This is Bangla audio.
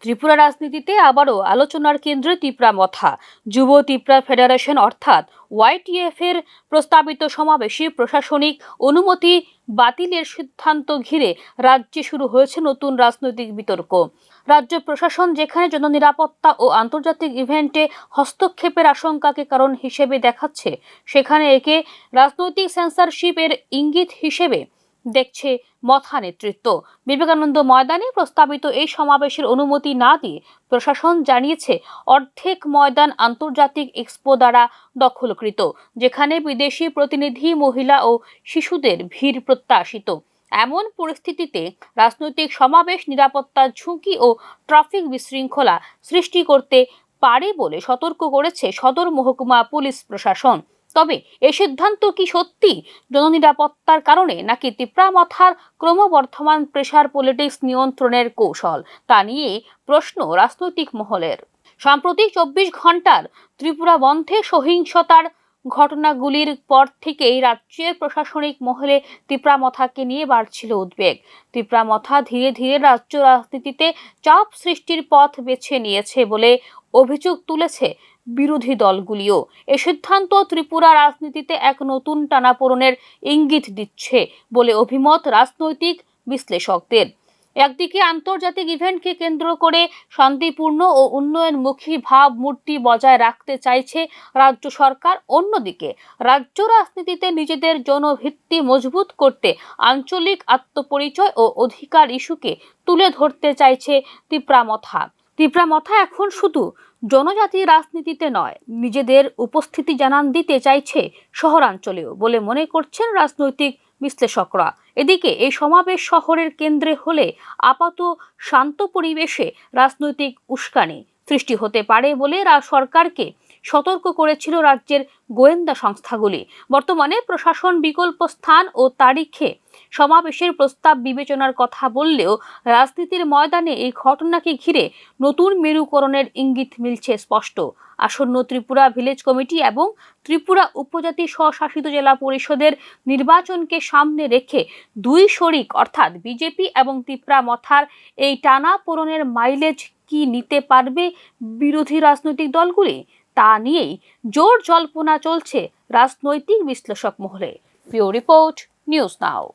ত্রিপুরা রাজনীতিতে আবারও আলোচনার কেন্দ্রে ত্রিপুরা মথা। যুব ত্রিপুরা ফেডারেশন অর্থাৎ YTF এর প্রস্তাবিত সমাবেশে প্রশাসনিক অনুমতি বাতিলের সিদ্ধান্ত ঘিরে রাজ্যে শুরু হয়েছে নতুন রাজনৈতিক বিতর্ক। রাজ্য প্রশাসন যেখানে জননিরাপত্তা ও আন্তর্জাতিক ইভেন্টে হস্তক্ষেপের আশঙ্কাকে কারণ হিসেবে দেখাচ্ছে, সেখানে একে রাজনৈতিক সেন্সরশিপ এর ইঙ্গিত হিসেবে দেখছে মথা নেতৃত্ব। বিবেকানন্দ ময়দানে প্রস্তাবিত এই সমাবেশের অনুমতি না দিয়ে প্রশাসন জানিয়েছে অর্ধেক ময়দান আন্তর্জাতিক এক্সপো দ্বারা দখলকৃত, যেখানে বিদেশি প্রতিনিধি, মহিলা ও শিশুদের ভিড় প্রত্যাশিত। এমন পরিস্থিতিতে রাজনৈতিক সমাবেশ নিরাপত্তার ঝুঁকি ও ট্রাফিক বিশৃঙ্খলা সৃষ্টি করতে পারে বলে সতর্ক করেছে সদর মহকুমা পুলিশ প্রশাসন। তবে এই সিদ্ধান্ত কি সত্যি জননিরাপত্তার কারণে, নাকি ত্রিপুরা মথার ক্রমবর্ধমান প্রেসার পলিটিক্স নিয়ন্ত্রণের কৌশল, তা নিয়ে প্রশ্ন রাজনৈতিক মহলের। সাম্প্রতিক 24 ঘন্টার ত্রিপুরা বন্ধে সহিংসতার ঘটনাগুলির পর থেকেই রাজ্যের প্রশাসনিক মহলে ত্রিপুরা মথাকে নিয়ে বাড়ছিল উদ্বেগ। ত্রিপুরা মথা ধীরে ধীরে রাজ্য রাজনীতিতে চাপ সৃষ্টির পথ বেছে নিয়েছে বলে অভিযোগ তুলেছে বিরোধী দলগুলিও। এ সিদ্ধান্ত ত্রিপুরা রাজনীতিতে এক নতুন টানাপোড়েনের ইঙ্গিত দিচ্ছে বলে অভিমত রাজনৈতিক বিশ্লেষকদের। একদিকে আন্তর্জাতিক ইভেন্টকে কেন্দ্র করে শান্তিপূর্ণ ও উন্নয়নমুখী ভাবমূর্তি বজায় রাখতে চাইছে রাজ্য সরকার, অন্যদিকে রাজ্য রাজনীতিতে নিজেদের জনভিত্তি মজবুত করতে আঞ্চলিক আত্মপরিচয় ও অধিকার ইস্যুকে তুলে ধরতে চাইছে ত্রিপুরা মথা। ত্রিপুরা মথা এখন শুধু জনজাতি রাজনীতিতে নয়, নিজেদের উপস্থিতি জানান দিতে চাইছে শহরাঞ্চলেও বলে মনে করছেন রাজনৈতিক বিশ্লেষকরা। এদিকে এই সমাবেশ শহরের কেন্দ্রে হলে আপাত শান্ত পরিবেশে রাজনৈতিক উস্কানি সৃষ্টি হতে পারে বলে সরকারকে সতর্ক করেছিল রাজ্যের গোয়েন্দা সংস্থাগুলি। বর্তমানে প্রশাসন বিকল্প স্থান ও তারিখে সমাবেশের প্রস্তাব বিবেচনার কথা বললেও রাজনীতির ময়দানে এই ঘটনাকে ঘিরে নতুন মেরুকরণের ইঙ্গিত মিলছে স্পষ্ট। আসন্ন ত্রিপুরা ভিলেজ কমিটি এবং ত্রিপুরা উপজাতি স্বশাসিত জেলা পরিষদের নির্বাচনকে সামনে রেখে দুই শরিক অর্থাৎ বিজেপি এবং ত্রিপুরা মথার এই টানাপোড়েনের মাইলেজ কি নিতে পারবে বিরোধী রাজনৈতিক দলগুলি, তা নিয়েই জোর জল্পনা চলছে রাজনৈতিক বিশ্লেষক মহলে। Bureau report, news now.